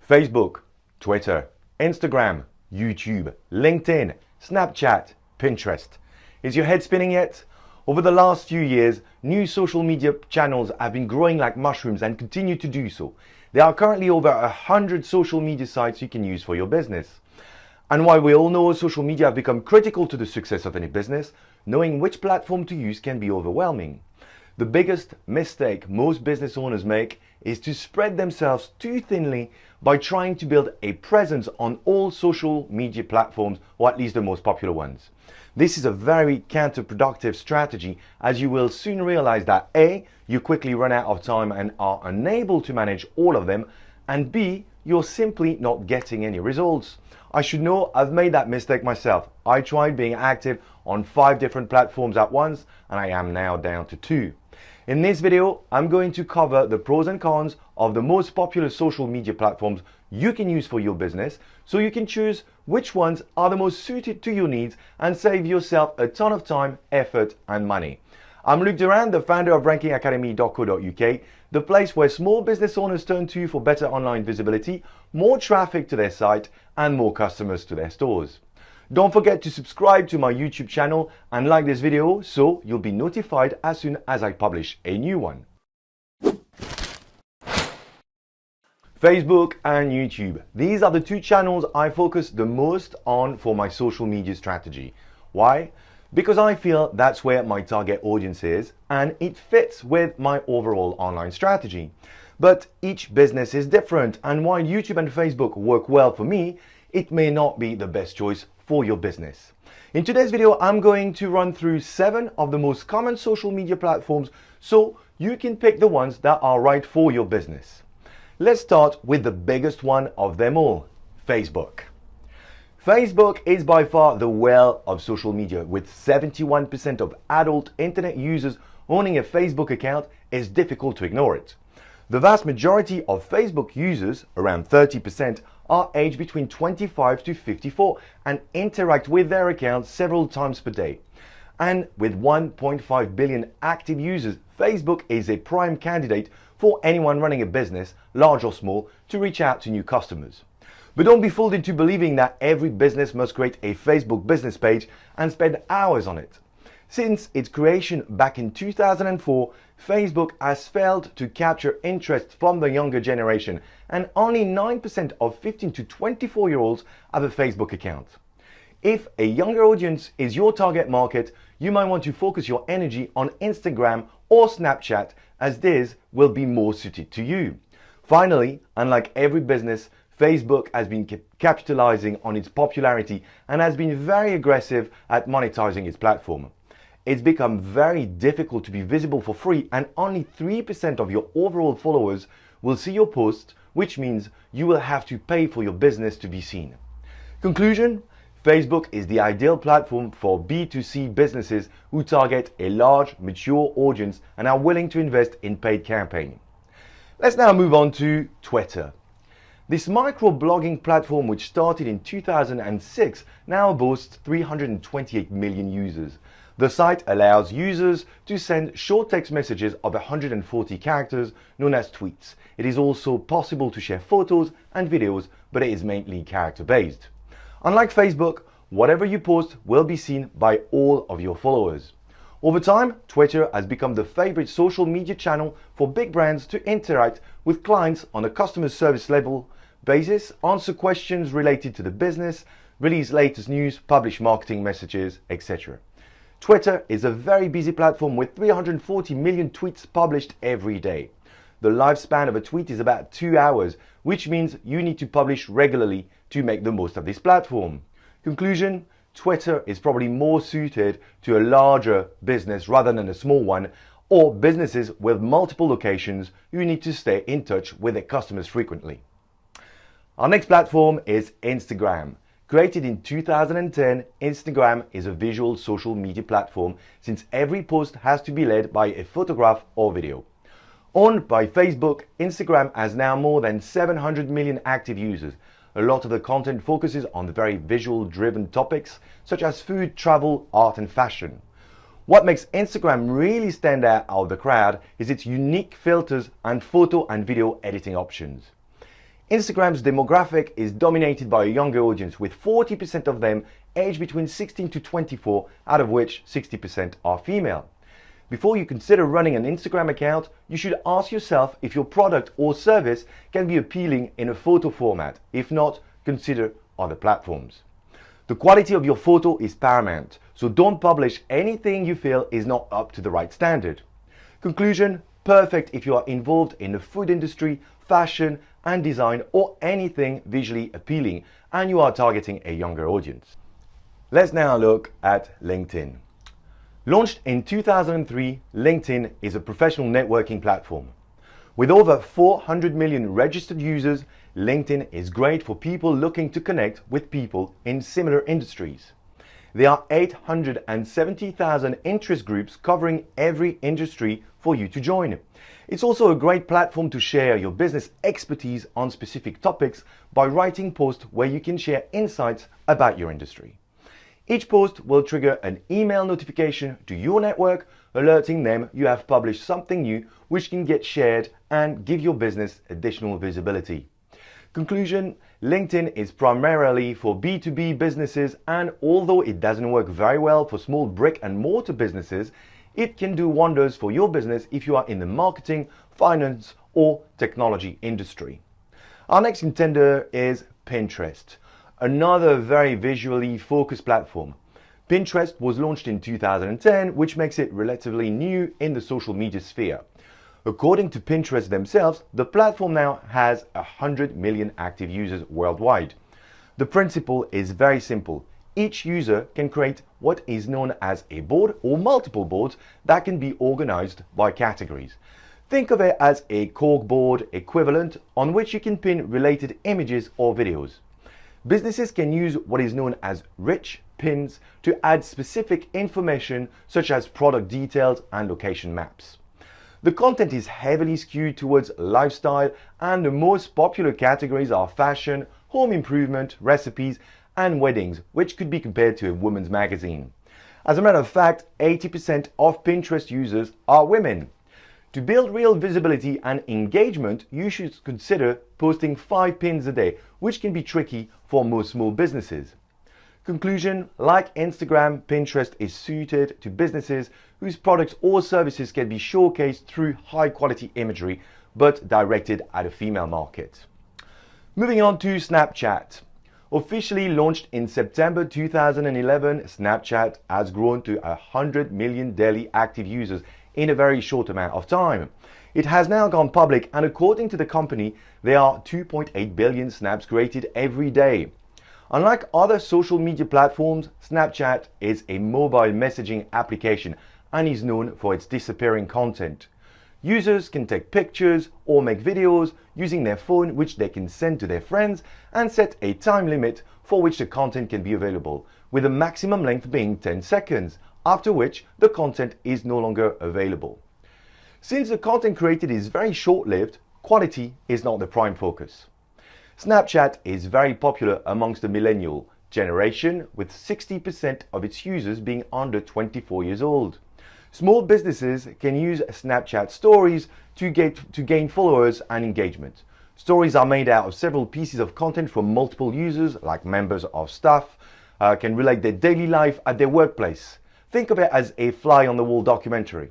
Facebook, Twitter, Instagram, YouTube, LinkedIn, Snapchat, Pinterest. Is your head spinning yet? Over the last few years, new social media channels have been growing like mushrooms and continue to do so. There are currently over 100 social media sites you can use for your business. And while we all know social media have become critical to the success of any business, knowing which platform to use can be overwhelming. The biggest mistake most business owners make is to spread themselves too thinly by trying to build a presence on all social media platforms, or at least the most popular ones. This is a very counterproductive strategy, as you will soon realize that A, you quickly run out of time and are unable to manage all of them, and B, you're simply not getting any results. I should know I've made that mistake myself. I tried being active on 5 different platforms at once, and I am now down to 2. In this video, I'm going to cover the pros and cons of the most popular social media platforms you can use for your business, so you can choose which ones are the most suited to your needs and save yourself a ton of time, effort, and money. I'm Luc Durand, the founder of rankingacademy.co.uk, the place where small business owners turn to for better online visibility, more traffic to their site, and more customers to their stores. Don't forget to subscribe to my YouTube channel and like this video so you'll be notified as soon as I publish a new one. Facebook and YouTube. These are the 2 channels I focus the most on for my social media strategy. Why? Because I feel that's where my target audience is and it fits with my overall online strategy. But each business is different, and while YouTube and Facebook work well for me, it may not be the best choice for your business. In today's video, I'm going to run through 7 of the most common social media platforms so you can pick the ones that are right for your business. Let's start with the biggest one of them all, Facebook. Facebook is by far the whale of social media, with 71% of adult internet users owning a Facebook account. Is difficult to ignore it. The vast majority of Facebook users, around 30%, are aged between 25 to 54 and interact with their accounts several times per day. And with 1.5 billion active users, Facebook is a prime candidate for anyone running a business, large or small, to reach out to new customers. But don't be fooled into believing that every business must create a Facebook business page and spend hours on it. Since its creation back in 2004, Facebook has failed to capture interest from the younger generation, and only 9% of 15 to 24-year-olds have a Facebook account. If a younger audience is your target market, you might want to focus your energy on Instagram or Snapchat, as these will be more suited to you. Finally, unlike every business, Facebook has been capitalizing on its popularity and has been very aggressive at monetizing its platform. It's become very difficult to be visible for free, and only 3% of your overall followers will see your posts, which means you will have to pay for your business to be seen. Conclusion: Facebook is the ideal platform for B2C businesses who target a large, mature audience and are willing to invest in paid campaigns. Let's now move on to Twitter. This microblogging platform, which started in 2006, now boasts 328 million users. The site allows users to send short text messages of 140 characters, known as tweets. It is also possible to share photos and videos, but it is mainly character-based. Unlike Facebook, whatever you post will be seen by all of your followers. Over time, Twitter has become the favorite social media channel for big brands to interact with clients on a customer service level basis, answer questions related to the business, release latest news, publish marketing messages, etc. Twitter is a very busy platform with 340 million tweets published every day. The lifespan of a tweet is about 2 hours, which means you need to publish regularly to make the most of this platform. Conclusion: Twitter is probably more suited to a larger business rather than a small one, or businesses with multiple locations who need to stay in touch with their customers frequently. Our next platform is Instagram. Created in 2010, Instagram is a visual social media platform since every post has to be led by a photograph or video. Owned by Facebook, Instagram has now more than 700 million active users. A lot of the content focuses on very visual-driven topics such as food, travel, art, and fashion. What makes Instagram really stand out of the crowd is its unique filters and photo and video editing options. Instagram's demographic is dominated by a younger audience, with 40% of them aged between 16 to 24, out of which 60% are female. Before you consider running an Instagram account, you should ask yourself if your product or service can be appealing in a photo format. If not, consider other platforms. The quality of your photo is paramount, so don't publish anything you feel is not up to the right standard. Conclusion: perfect if you are involved in the food industry, fashion and design, or anything visually appealing and you are targeting a younger audience. Let's now look at LinkedIn. Launched in 2003, LinkedIn is a professional networking platform. With over 400 million registered users, LinkedIn is great for people looking to connect with people in similar industries. There are 870,000 interest groups covering every industry for you to join. It's also a great platform to share your business expertise on specific topics by writing posts where you can share insights about your industry. Each post will trigger an email notification to your network, alerting them you have published something new, which can get shared and give your business additional visibility. Conclusion: LinkedIn is primarily for B2B businesses, and although it doesn't work very well for small brick and mortar businesses, it can do wonders for your business if you are in the marketing, finance or technology industry. Our next contender is Pinterest, another very visually focused platform. Pinterest was launched in 2010, which makes it relatively new in the social media sphere. According to Pinterest themselves, the platform now has 100 million active users worldwide. The principle is very simple. Each user can create what is known as a board or multiple boards that can be organized by categories. Think of it as a corkboard equivalent on which you can pin related images or videos. Businesses can use what is known as rich pins to add specific information such as product details and location maps. The content is heavily skewed towards lifestyle, and the most popular categories are fashion, home improvement, recipes, and weddings, which could be compared to a woman's magazine. As a matter of fact, 80% of Pinterest users are women. To build real visibility and engagement, you should consider posting 5 pins a day, which can be tricky for most small businesses. Conclusion: like Instagram, Pinterest is suited to businesses whose products or services can be showcased through high quality imagery, but directed at a female market. Moving on to Snapchat. Officially launched in September 2011, Snapchat has grown to 100 million daily active users in a very short amount of time. It has now gone public, and according to the company, there are 2.8 billion snaps created every day. Unlike other social media platforms, Snapchat is a mobile messaging application and is known for its disappearing content. Users can take pictures or make videos using their phone, which they can send to their friends, and set a time limit for which the content can be available, with a maximum length being 10 seconds, after which the content is no longer available. Since the content created is very short-lived, quality is not the prime focus. Snapchat is very popular amongst the millennial generation, with 60% of its users being under 24 years old. Small businesses can use Snapchat stories to gain followers and engagement. Stories are made out of several pieces of content from multiple users, like members of staff, can relate their daily life at their workplace. Think of it as a fly-on-the-wall documentary.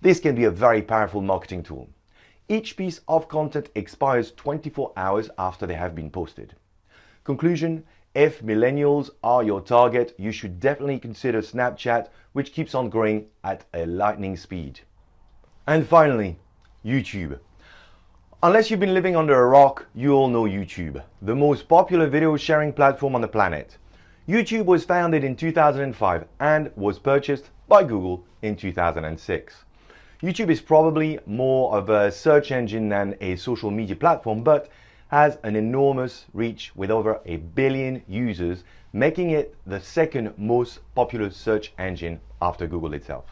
This can be a very powerful marketing tool. Each piece of content expires 24 hours after they have been posted. Conclusion: if millennials are your target, you should definitely consider Snapchat, which keeps on growing at a lightning speed. And finally, YouTube. Unless you've been living under a rock, you all know YouTube, the most popular video sharing platform on the planet. YouTube was founded in 2005 and was purchased by Google in 2006. YouTube is probably more of a search engine than a social media platform, but has an enormous reach with over 1 billion users, making it the second most popular search engine after Google itself.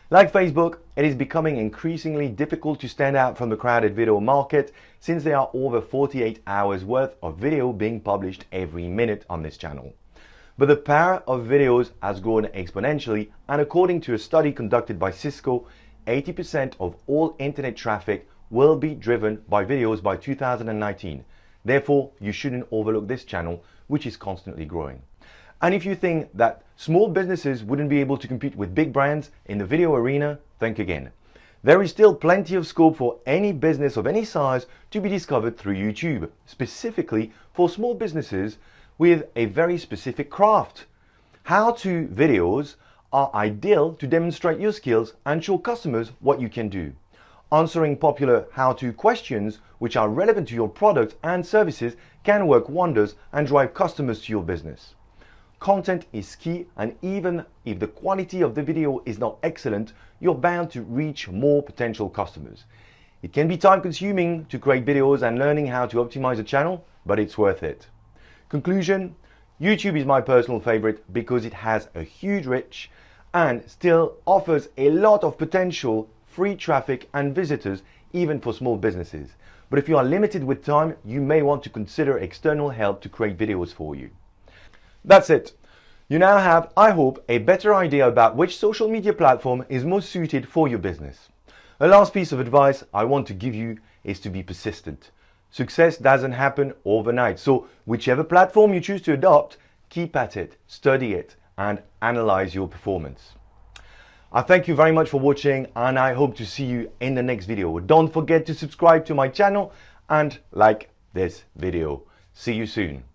Like Facebook, it is becoming increasingly difficult to stand out from the crowded video market, since there are over 48 hours worth of video being published every minute on this channel. But the power of videos has grown exponentially, and according to a study conducted by Cisco, 80% of all internet traffic will be driven by videos by 2019. Therefore, you shouldn't overlook this channel, which is constantly growing. And if you think that small businesses wouldn't be able to compete with big brands in the video arena, think again. There is still plenty of scope for any business of any size to be discovered through YouTube, specifically for small businesses with a very specific craft. How-to videos are ideal to demonstrate your skills and show customers what you can do. Answering popular how-to questions which are relevant to your products and services can work wonders and drive customers to your business. Content is key, and even if the quality of the video is not excellent, you're bound to reach more potential customers. It can be time consuming to create videos and learning how to optimize a channel, but it's worth it. Conclusion: YouTube is my personal favorite because it has a huge reach and still offers a lot of potential free traffic and visitors even for small businesses. But if you are limited with time, you may want to consider external help to create videos for you. That's it. You now have, I hope, a better idea about which social media platform is most suited for your business. A last piece of advice I want to give you is to be persistent. Success doesn't happen overnight, so whichever platform you choose to adopt, keep at it, study it, and analyze your performance. I thank you very much for watching, and I hope to see you in the next video. Don't forget to subscribe to my channel and like this video. See you soon.